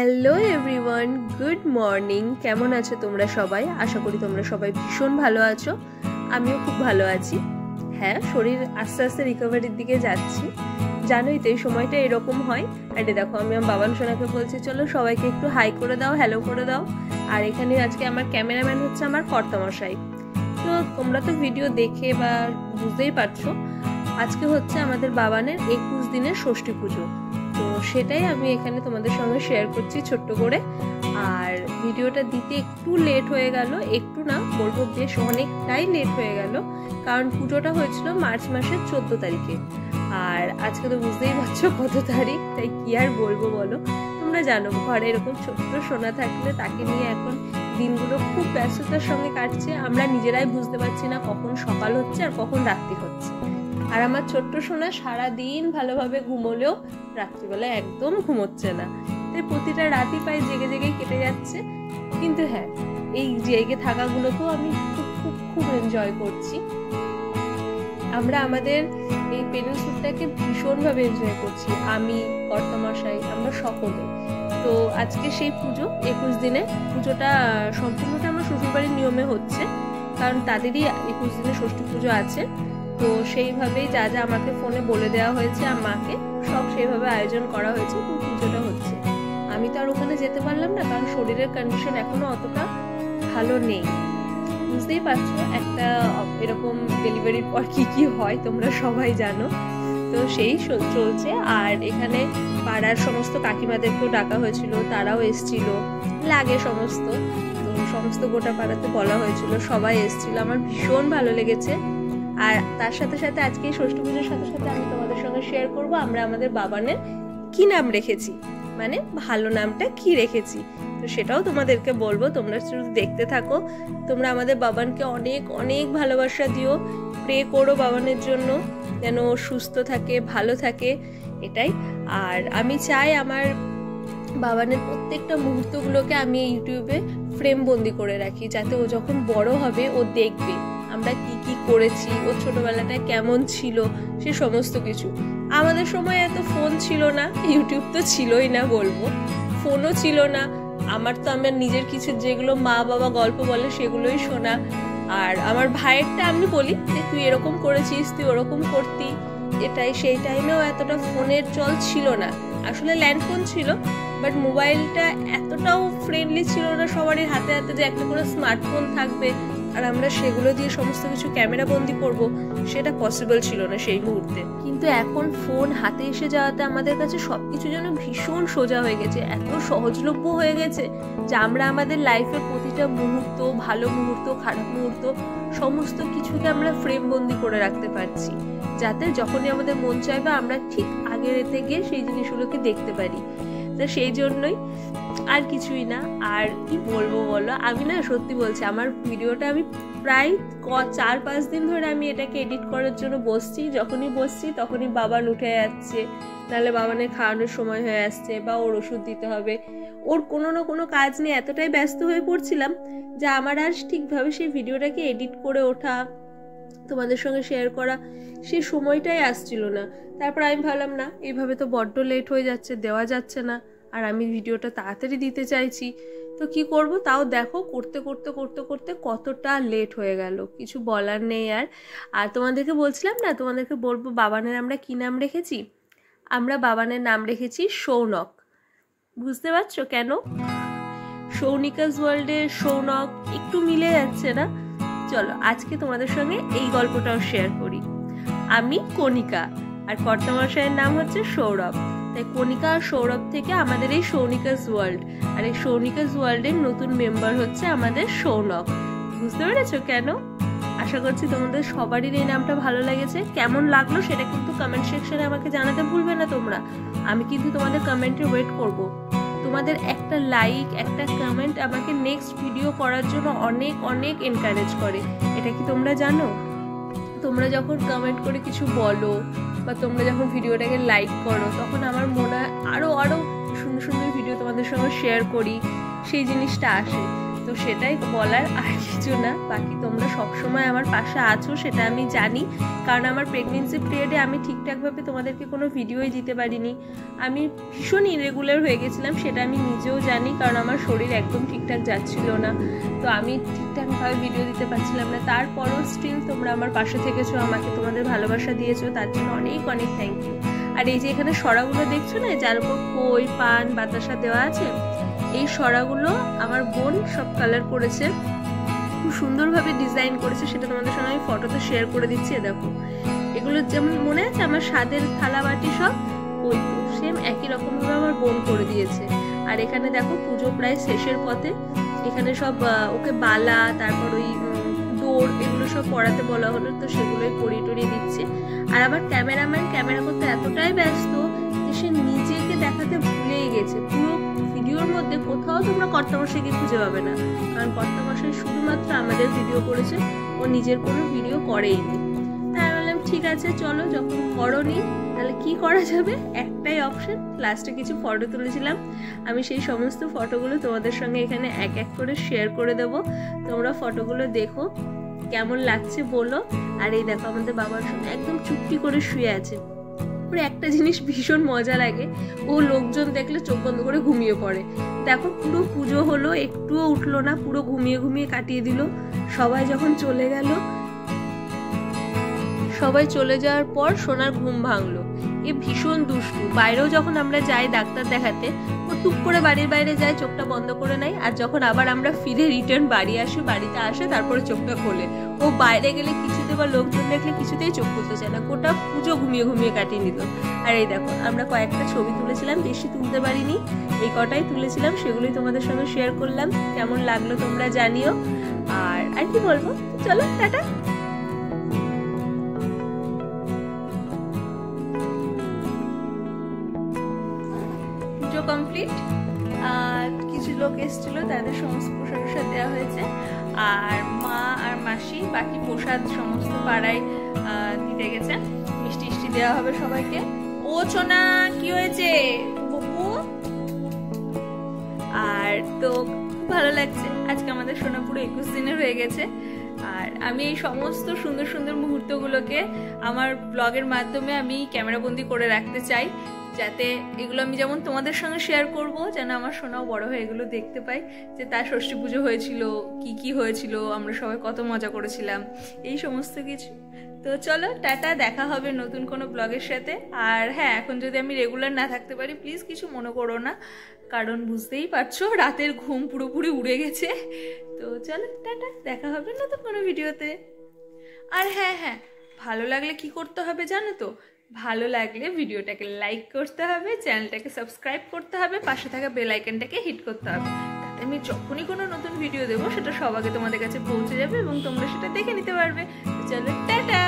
Hello everyone, good morning. কেমন আছো তোমরা সবাই? আশা করি তোমরা সবাই ভীষণ ভালো আছো। আমিও খুব ভালো আছি। হ্যাঁ, শরীর আস্তে আস্তে রিকভারির দিকে যাচ্ছি। জানোই তো এই সময়টা এরকম হয়। আর দেখো, আমি আমার বাবান সোনাকে বলছি চলো সবাইকে একটু হাই করে দাও, হ্যালো করে দাও। আর এখানে আজকে আমার ক্যামেরাম্যান হচ্ছে আমার কর্তামশাই। তো তোমরা তো ভিডিও দেখে বা বুঝতেই পারছো, আজকে হচ্ছে আমাদের বাবানের 21 দিনের ষষ্ঠী পুজো। তো সেটাই আমি এখানে তোমাদের সঙ্গে শেয়ার করছি ছোট্ট করে। আর ভিডিওটা দিতে একটু লেট হয়ে গেল, একটু না বলবো বেশ অনেকটাই লেট হয়ে গেল, কারণ পুজোটা হয়েছিল মার্চ মাসের 14 তারিখে। আর আজকে তো বুঝতেই পারছো কত তারিখ, তাই কি আর বলবো বলো। তোমরা জানো ঘরে এরকম ছোট্ট সোনা থাকলে তাকে নিয়ে এখন দিনগুলো খুব ব্যস্ততার সঙ্গে কাটছে। আমরা নিজেরাই বুঝতে পারছি না কখন সকাল হচ্ছে আর কখন রাত্রি হচ্ছে। আর আমার ছোট্ট সোনা সারাদিন ভালোভাবে ঘুমোলেও রাত্রিবেলা একদম ঘুমোচ্ছে না, তাই প্রতিটা রাতই প্রায় জেগে জেগে কেটে যাচ্ছে। কিন্তু হ্যাঁ, এই জেগে থাকাগুলোকেও আমি খুব খুব খুব এনজয় করছি। আমরা আমাদের এই পেনিনসুলটাকে ভীষণভাবে এনজয় করছি, আমি, কর্তামশাই, আমরা সকলে। তো আজকে সেই পুজো 21 দিনে পুজোটা সম্পূর্ণটা আমার শ্বশুরবাড়ির নিয়মে হচ্ছে, কারণ তাদেরই 21 দিনে ষষ্ঠী পুজো আছে। তো সেইভাবেই যা যা আমাকে ফোনে বলে দেওয়া হয়েছে আর মাকে সব সেইভাবে আয়োজন করা হয়েছে। পুজোটা হচ্ছে, আমি তো আর ওখানে যেতে পারলাম না, কারণ শরীরের কন্ডিশন এখনো অতটা ভালো নেই। বুঝতেই পারছো একটা এরকম ডেলিভারির পর কি কি হয় তোমরা সবাই জানো। তো সেই চলছে। আর এখানে পাড়ার সমস্ত কাকিমাদেরকেও ডাকা হয়েছিল, তারাও এসছিল, লাগে সমস্ত, তো সমস্ত গোটা পাড়াতে বলা হয়েছিল, সবাই এসছিল। আমার ভীষণ ভালো লেগেছে। আর তার সাথে সাথে আজকে ষষ্ঠী পুজোর সাথে সাথে আমি তোমাদের সঙ্গে শেয়ার করব আমরা আমাদের বাবানের কি নাম রেখেছি, মানে ভালো নামটা কি রেখেছি। তো সেটাও তোমাদেরকে বলবো, তোমরা শুধু দেখতে থাকো। তোমরা আমাদের বাবানকে অনেক অনেক ভালোবাসা দিও, প্রে করো বাবানের জন্য যেন ও সুস্থ থাকে, ভালো থাকে, এটাই। আর আমি চাই আমার বাবানের প্রত্যেকটা মুহূর্তগুলোকে আমি ইউটিউবে ফ্রেম বন্দি করে রাখি, যাতে ও যখন বড় হবে ও দেখবে আমরা কি কি করেছি, ও ছোটবেলাটা কেমন ছিল, সে সমস্ত কিছু। আমাদের সময় এত ফোন ছিল না, ইউটিউব তো ছিলই না বলবো, ফোনও ছিল না। আমার নিজের কিছু যেগুলো মা বাবা গল্প বলে সেগুলোই শোনা। আর আমার ভাইয়েরটা আমি বলি যে তুই এরকম করেছিস, তুই ওরকম করতি, এটাই। সেই টাইমেও এতটা ফোনের চল ছিল না, আসলে ল্যান্ডফোন ছিল, বাট মোবাইলটা এতটাও ফ্রেন্ডলি ছিল না সবারই হাতে হাতে যে একটা করে স্মার্টফোন থাকবে আর আমরা সেগুলো দিয়ে সমস্ত কিছু ক্যামেরা বন্দি করব, সেটা পসিবল ছিল না সেই মুহূর্তে। কিন্তু এখন ফোন হাতে এসে যাওয়াতে আমাদের কাছে সবকিছু যেন ভীষণ সোজা হয়ে গেছে, এত সহজলভ্য হয়ে গেছে যে আমরা আমাদের লাইফের প্রতিটা মুহূর্ত, ভালো মুহূর্ত, খারাপ মুহূর্ত, সমস্ত কিছুকে আমরা ফ্রেম বন্দি করে রাখতে পারছি, যাতে যখনই আমাদের মন চাইবে আমরা ঠিক আগের এতে গিয়ে সেই জিনিসগুলোকে দেখতে পারি। তো সেই জন্যই, আর কিছুই না। আর কি বলবো বলো, আমি না সত্যি বলছি, আমার ভিডিওটা আমি প্রায় 4-5 দিন ধরে আমি এটাকে এডিট করার জন্য বসছি। যখনই বসছি তখনই বাবান উঠে যাচ্ছে, নাহলে বাবানের খাওয়ানোর সময় হয়ে আসছে, বা ওর ওষুধ দিতে হবে, ওর কোনো না কোনো কাজ নিয়ে এতটাই ব্যস্ত হয়ে পড়ছিলাম যে আমার আর ঠিকভাবে সেই ভিডিওটাকে এডিট করে ওঠা, তোমাদের সঙ্গে শেয়ার করা, সেই সময়টাই আসছিল না। তারপর আমি ভাবলাম না, এইভাবে তো বড্ড লেট হয়ে যাচ্ছে, দেওয়া যাচ্ছে না, আর আমি ভিডিওটা তাড়াতাড়ি দিতে চাইছি, তো কি করব। তাও দেখো করতে করতে করতে করতে কতটা লেট হয়ে গেল, কিছু বলার নেই আর। আর তোমাদেরকে বলছিলাম না, তোমাদেরকে বলবো বাবানের আমরা কি নাম রেখেছি। আমরা বাবানের নাম রেখেছি সৌনক। বুঝতে পারছো কেন? সৌনিকাস ওয়ার্ল্ডে সৌনক একটু মিলে যাচ্ছে না। চলো আজকে তোমাদের সঙ্গে এই গল্পটাও শেয়ার করি। আমি কণিকা আর কর্তামশাইয়ের নাম হচ্ছে সৌরভ, তাই কণিকা আর সৌরভ থেকে আমাদের এই সৌনিকাস ওয়ার্ল্ড। আর এই সৌনিকাস ওয়ার্ল্ডের নতুন মেম্বার হচ্ছে আমাদের সৌনক। বুঝতে পেরেছো কেন? আশা করছি তোমাদের সবারই এই নামটা ভালো লেগেছে। কেমন লাগলো সেটা কিন্তু কমেন্ট সেকশনে আমাকে জানাতে ভুলবে না তোমরা। আমি কিন্তু তোমাদের কমেন্টে ওয়েট করব। তোমাদের একটা লাইক, একটা কমেন্ট আমাকে নেক্সট ভিডিও করার জন্য অনেক অনেক এনকারেজ করে। এটা কি তোমরা জানো? তোমরা যখন কমেন্ট করে কিছু বলো বা তোমরা যখন ভিডিওটাকে লাইক করো, তখন আমার মনে হয় আরও আরও সুন্দর সুন্দর ভিডিও তোমাদের সঙ্গে শেয়ার করি, সেই জিনিসটা আসে। তো সেটাই বলার, আর কিছু না। বাকি তোমরা সবসময় আমার পাশে আছো সেটা আমি জানি, কারণ আমার প্রেগনেন্সি পিরিয়ডে আমি ঠিকঠাকভাবে তোমাদেরকে কোনো ভিডিওই দিতে পারিনি। আমি ভীষণ ইরেগুলার হয়ে গেছিলাম, সেটা আমি নিজেও জানি, কারণ আমার শরীর একদম ঠিকঠাক যাচ্ছিল না। তো আমি ঠিকঠাকভাবে ভিডিও দিতে পারছিলাম না। তারপরও স্টিল তোমরা আমার পাশে থেকেছো, আমাকে তোমাদের ভালোবাসা দিয়েছো, তার জন্য অনেক অনেক থ্যাংক ইউ। আর এই যে এখানে সরাগুলো দেখছো না, যার উপর খই, পান, বাতাসা দেওয়া আছে, এই সরাগুলো আমার বোন সব কালার করেছে, খুব সুন্দরভাবে ডিজাইন করেছে। সেটা তোমাদের সঙ্গে আমি ফটোতে শেয়ার করে দিচ্ছি। দেখো, এগুলো যেমন মনে আছে আমার স্বাদের থালা বাটি সব, ওই তো সেম একই রকমভাবে আমার বোন করে দিয়েছে। আর এখানে দেখো পুজো প্রায় শেষের পথে, এখানে সব ওকে বালা, তারপর ওই ডোর, এগুলো সব পড়াতে বলা হলো, তো সেগুলোই পরিয়ে টরিয়ে দিচ্ছে। আর আমার ক্যামেরাম্যান ক্যামেরা করতে এতটাই ব্যস্ত যে সে নিজেকে দেখাতে ভুলেই গেছে। পুরো ভিডিওর মধ্যে কোথাও তোমরা কর্তামশাইকে খুঁজে পাবে না, কারণ কর্তামশাই শুধুমাত্র আমাদের ভিডিও করেছে, ও নিজের কোনো ভিডিও করেইনি। তাই বললাম ঠিক আছে চলো, যখন করোনি তাহলে কি করা যাবে, একটাই অপশন, লাস্টে কিছু ফটো তুলেছিলাম। আমি সেই সমস্ত ফটোগুলো তোমাদের সঙ্গে এখানে এক এক করে শেয়ার করে দেবো। তোমরা ফটোগুলো দেখো, কেমন লাগছে বলো। আর এই দেখো আমাদের বাবার সঙ্গে একদম চুপটি করে শুয়ে আছে। পুরো একটা জিনিস ভীষণ মজা লাগে, ও লোকজন দেখলে চোখ বন্ধ করে ঘুমিয়ে পড়ে। দেখো পুরো পুজো হলো, একটুও উঠলো না, পুরো ঘুমিয়ে ঘুমিয়ে কাটিয়ে দিল। সবাই যখন চলে গেল, সবাই চলে যাওয়ার পর সোনার ঘুম ভাঙলো। এ ভীষণ দুষ্টু। বাইরেও যখন আমরা যাই ডাক্তার দেখাতে, ও টুক করে বাড়ির বাইরে যায়, চোখটা বন্ধ করে নেয়। আর যখন আবার আমরা ফিরে রিটার্ন বাড়িতে আসে, তারপরে চোখটা খোলে। ও বাইরে গেলে কিছুতে বা লোকজন দেখলে কিছুতেই চোখ খুলতে চায় না, গোটা পুজো ঘুমিয়ে ঘুমিয়ে কাটিয়ে নিল। আর এই দেখো আমরা কয়েকটা ছবি তুলেছিলাম, বেশি তুলতে পারিনি, এই কটাই তুলেছিলাম, সেগুলোই তোমাদের সঙ্গে শেয়ার করলাম। কেমন লাগলো তোমরা জানিও। আর কি বলবো, চলো টাটা। কমপ্লিট। আর কিছু লোক এসেছিল, তাদের সমস্ত প্রসাদ দেওয়া হয়েছে। আর মা আর মাসি বাকি প্রসাদ সমস্ত পাড়ায় দিতে গেছে, মিষ্টি মিষ্টি দেওয়া হবে সবাইকে। ও সোনা কি হয়েছে বপু? আর তো ভালো লাগছে, আজকে আমাদের সোনা পুরো 21 দিনের হয়ে গেছে। আর আমি এই সমস্ত সুন্দর সুন্দর মুহূর্তগুলোকে আমার ব্লগের মাধ্যমে আমি ক্যামেরাবন্দি করে রাখতে চাই, যাতে এগুলো আমি যেমন তোমাদের সঙ্গে শেয়ার করব, যেন আমার সোনাও বড় হয়ে এগুলো দেখতে পাই, যে তার ষষ্ঠী পুজো হয়েছিল, কি হয়েছিল, আমরা সবাই কত মজা করেছিলাম, এই সমস্ত কিছু। তো চলো টাটা, দেখা হবে নতুন কোনো ব্লগের সাথে। আর হ্যাঁ, এখন যদি আমি রেগুলার না থাকতে পারি প্লিজ কিছু মনে করো না, কারণ বুঝতেই পারছো রাতের ঘুম পুরোপুরি উড়ে গেছে। তো চলো টাটা, দেখা হবে নতুন কোনো ভিডিওতে। আর হ্যাঁ, ভালো লাগলে কি করতে হবে জানো তো? ভালো লাগলে ভিডিওটাকে লাইক করতে হবে, চ্যানেলটাকে সাবস্ক্রাইব করতে হবে, পাশে থাকা বেল আইকনটাকে হিট করতে হবে, তাতে আমি যখনই কোনো নতুন ভিডিও দেবো সেটা সবার আগে তোমাদের কাছে পৌঁছে যাবে এবং তোমরা সেটা দেখে নিতে পারবে। চলো টাটা।